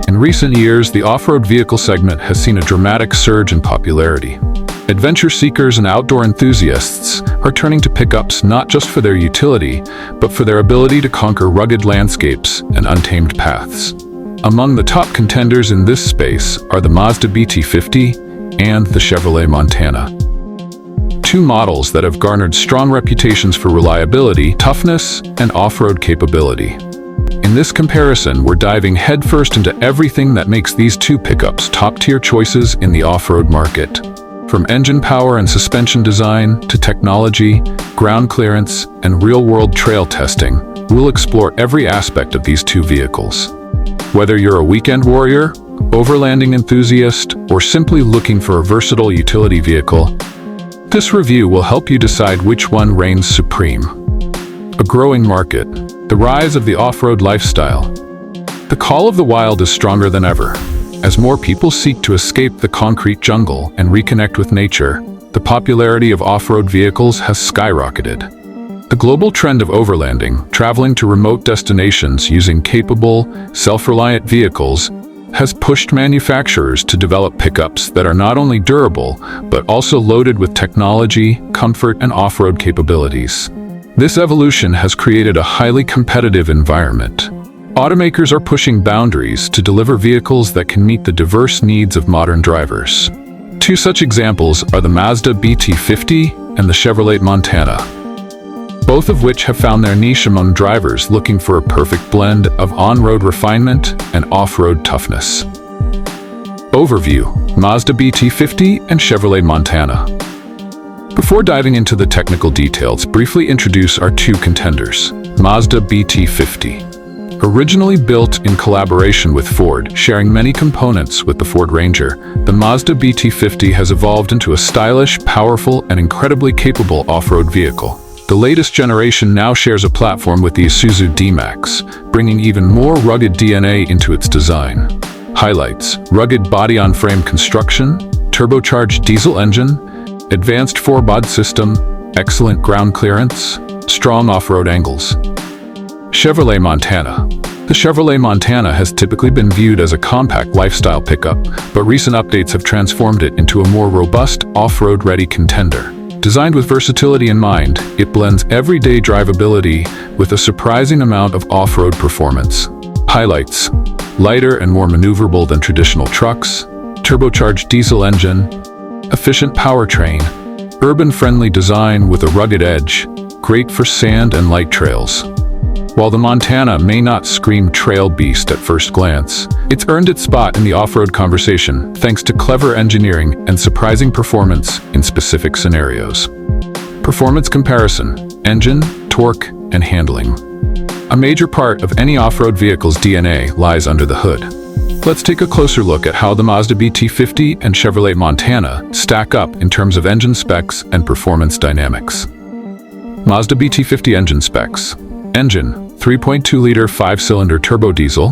In recent years, the off-road vehicle segment has seen a dramatic surge in popularity. Adventure seekers and outdoor enthusiasts are turning to pickups not just for their utility, but for their ability to conquer rugged landscapes and untamed paths. Among the top contenders in this space are the Mazda BT50 and the Chevrolet Montana. Two models that have garnered strong reputations for reliability, toughness, and off-road capability. In this comparison, we're diving headfirst into everything that makes these two pickups top-tier choices in the off-road market. From engine power and suspension design to technology, ground clearance, and real-world trail testing, we'll explore every aspect of these two vehicles. Whether you're a weekend warrior, overlanding enthusiast, or simply looking for a versatile utility vehicle, this review will help you decide which one reigns supreme. A growing market. The rise of the off-road lifestyle. The call of the wild is stronger than ever. As more people seek to escape the concrete jungle and reconnect with nature, the popularity of off-road vehicles has skyrocketed. The global trend of overlanding, traveling to remote destinations using capable, self-reliant vehicles, has pushed manufacturers to develop pickups that are not only durable, but also loaded with technology, comfort, and off-road capabilities. This evolution has created a highly competitive environment. Automakers are pushing boundaries to deliver vehicles that can meet the diverse needs of modern drivers. Two such examples are the Mazda BT50 and the Chevrolet Montana, both of which have found their niche among drivers looking for a perfect blend of on-road refinement and off-road toughness. Overview: Mazda BT50 and Chevrolet Montana. Before diving into the technical details, briefly introduce our two contenders. Mazda BT50. Originally built in collaboration with Ford, sharing many components with the Ford Ranger, the Mazda BT50 has evolved into a stylish, powerful, and incredibly capable off-road vehicle. The latest generation now shares a platform with the Isuzu D-Max, bringing even more rugged DNA into its design. Highlights: rugged body-on-frame construction, turbocharged diesel engine, advanced 4-bod system, excellent ground clearance, strong off-road angles. Chevrolet Montana. The Chevrolet Montana has typically been viewed as a compact lifestyle pickup, but recent updates have transformed it into a more robust, off-road-ready contender. Designed with versatility in mind, it blends everyday drivability with a surprising amount of off-road performance. Highlights: lighter and more maneuverable than traditional trucks, turbocharged diesel engine, efficient powertrain, urban-friendly design with a rugged edge, great for sand and light trails. While the Montana may not scream trail beast at first glance, it's earned its spot in the off-road conversation thanks to clever engineering and surprising performance in specific scenarios. Performance comparison: engine, torque, and handling. A major part of any off-road vehicle's DNA lies under the hood. Let's take a closer look at how the Mazda BT50 and Chevrolet Montana stack up in terms of engine specs and performance dynamics. Mazda BT50 engine specs. Engine: 3.2-liter 5-cylinder turbo diesel.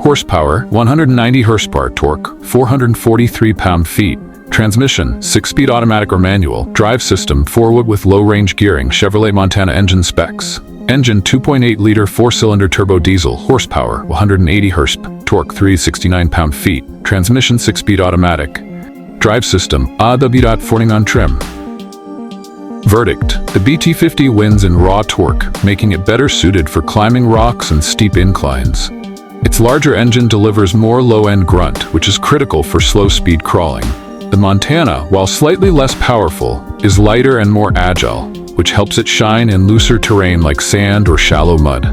Horsepower: 190 horsepower. Torque: 443 pound-feet. Transmission: 6-speed automatic or manual. Drive system: 4-wheel with low-range gearing. Chevrolet Montana engine specs. Engine: 2.8-liter 4-cylinder turbo diesel. Horsepower: 180 horsepower. Torque: 369 pound-feet. Transmission: 6-speed automatic. Drive system: AW.49 trim. Verdict: the BT50 wins in raw torque, making it better suited for climbing rocks and steep inclines. Its larger engine delivers more low-end grunt, which is critical for slow-speed crawling. The Montana, while slightly less powerful, is lighter and more agile, which helps it shine in looser terrain like sand or shallow mud.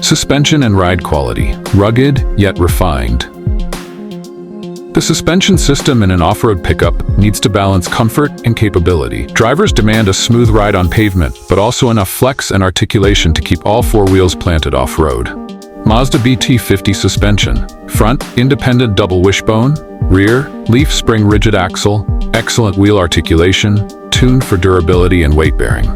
Suspension and ride quality: rugged yet refined. The suspension system in an off-road pickup needs to balance comfort and capability. Drivers demand a smooth ride on pavement, but also enough flex and articulation to keep all 4 wheels planted off-road. Mazda BT50 suspension: front, independent double wishbone; rear, leaf spring rigid axle, excellent wheel articulation, tuned for durability and weight bearing.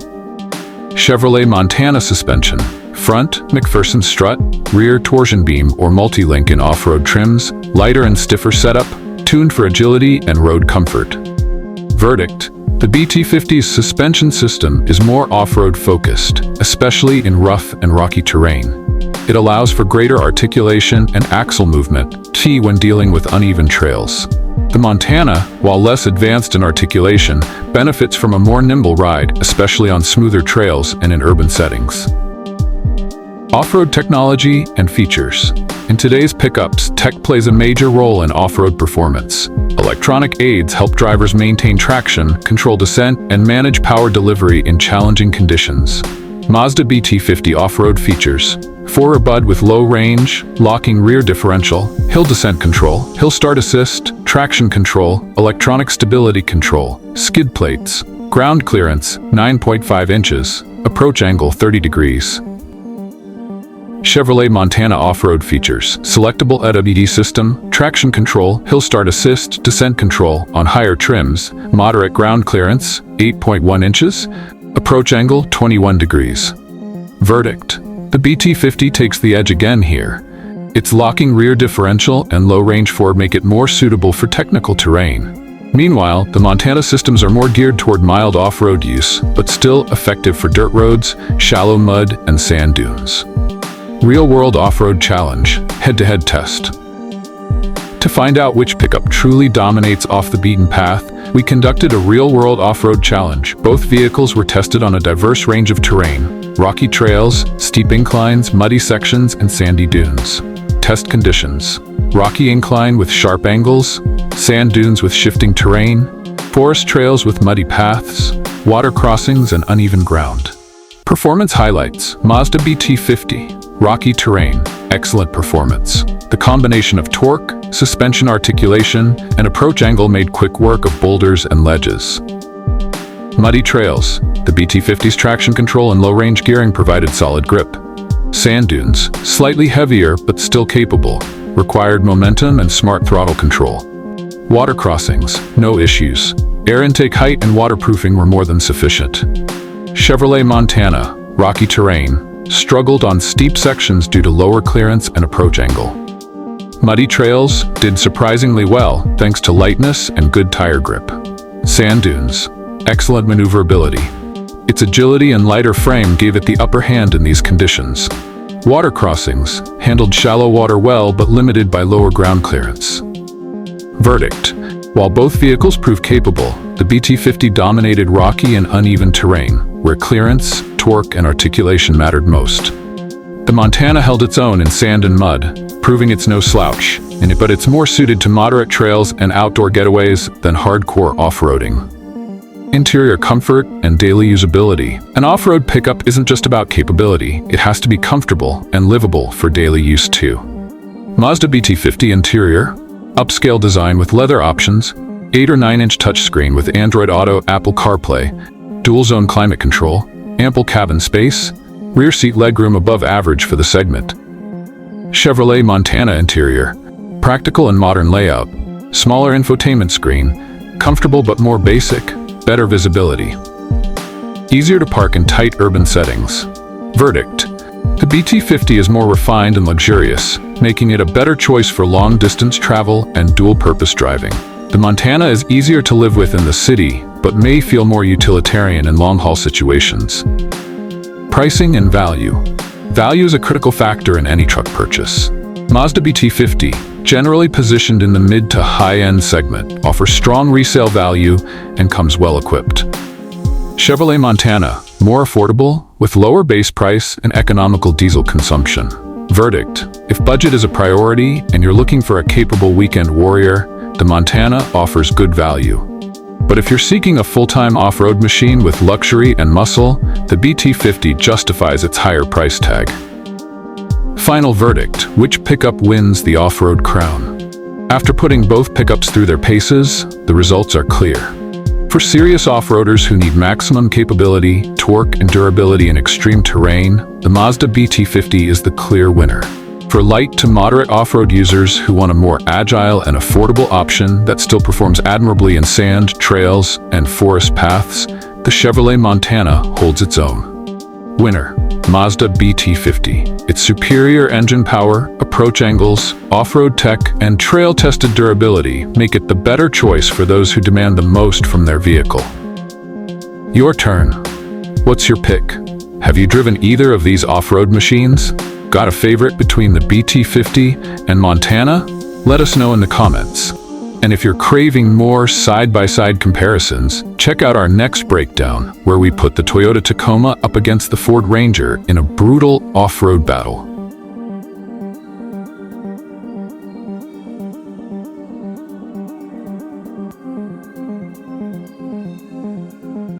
Chevrolet Montana suspension: front, McPherson strut, rear torsion beam or multi-link in off-road trims, lighter and stiffer setup, tuned for agility and road comfort. Verdict: The BT50's suspension system is more off-road focused, especially in rough and rocky terrain. It allows for greater articulation and axle movement, key when dealing with uneven trails. The Montana, while less advanced in articulation, benefits from a more nimble ride, especially on smoother trails and in urban settings. Off-road technology and features. In today's pickups, tech plays a major role in off-road performance. Electronic aids help drivers maintain traction, control descent, and manage power delivery in challenging conditions. Mazda BT50 off-road features: 4 bud with low range, locking rear differential, hill descent control, hill start assist, traction control, electronic stability control, skid plates, ground clearance 9.5 inches, approach angle 30 degrees. Chevrolet Montana off-road features: selectable ABD system, traction control, hill start assist, descent control on higher trims, moderate ground clearance 8.1 inches, approach angle 21 degrees. Verdict: the BT50 takes the edge again here. Its locking rear differential and low-range forward make it more suitable for technical terrain. Meanwhile, the Montana systems are more geared toward mild off-road use, but still effective for dirt roads, shallow mud, and sand dunes. Real-world off-road challenge, head-to-head test. To find out which pickup truly dominates off the beaten path, we conducted a real-world off-road challenge. Both vehicles were tested on a diverse range of terrain: rocky trails, steep inclines, muddy sections, and sandy dunes. Test conditions: rocky incline with sharp angles, sand dunes with shifting terrain, forest trails with muddy paths, water crossings, and uneven ground. Performance highlights: Mazda BT50. Rocky terrain, excellent performance. The combination of torque, suspension articulation, and approach angle made quick work of boulders and ledges. Muddy trails, the BT50's traction control and low-range gearing provided solid grip. Sand dunes, slightly heavier but still capable, required momentum and smart throttle control. Water crossings, no issues. Air intake height and waterproofing were more than sufficient. Chevrolet Montana, rocky terrain, struggled on steep sections due to lower clearance and approach angle. Muddy trails did surprisingly well thanks to lightness and good tire grip. Sand dunes, excellent maneuverability. Its agility and lighter frame gave it the upper hand in these conditions. Water crossings handled shallow water well but limited by lower ground clearance. Verdict: while both vehicles proved capable, the BT50 dominated rocky and uneven terrain, where clearance, torque, and articulation mattered most. The Montana held its own in sand and mud, proving it's no slouch, but it's more suited to moderate trails and outdoor getaways than hardcore off-roading. Interior comfort and daily usability. An off-road pickup isn't just about capability, it has to be comfortable and livable for daily use too. Mazda BT50 interior, upscale design with leather options, 8 or 9-inch touchscreen with Android Auto, Apple CarPlay, dual-zone climate control, ample cabin space, rear seat legroom above average for the segment. Chevrolet Montana interior, practical and modern layout, smaller infotainment screen, comfortable but more basic, better visibility. Easier to park in tight urban settings. Verdict: the BT50 is more refined and luxurious, making it a better choice for long-distance travel and dual-purpose driving. The Montana is easier to live with in the city, but may feel more utilitarian in long-haul situations. Pricing and value. Value is a critical factor in any truck purchase. Mazda BT50, generally positioned in the mid to high-end segment, offers strong resale value and comes well-equipped. Chevrolet Montana, more affordable, with lower base price and economical diesel consumption. Verdict: if budget is a priority and you're looking for a capable weekend warrior, the Montana offers good value. But if you're seeking a full-time off-road machine with luxury and muscle, the BT50 justifies its higher price tag. Final verdict: which pickup wins the off-road crown? After putting both pickups through their paces, the results are clear. For serious off-roaders who need maximum capability, torque, and durability in extreme terrain, the Mazda BT50 is the clear winner. For light to moderate off-road users who want a more agile and affordable option that still performs admirably in sand, trails, and forest paths, the Chevrolet Montana holds its own. Winner: Mazda BT50. Its superior engine power, approach angles, off-road tech, and trail-tested durability make it the better choice for those who demand the most from their vehicle. Your turn. What's your pick? Have you driven either of these off-road machines? Got a favorite between the BT50 and Montana? Let us know in the comments. And if you're craving more side-by-side comparisons, check out our next breakdown, where we put the Toyota Tacoma up against the Ford Ranger in a brutal off-road battle.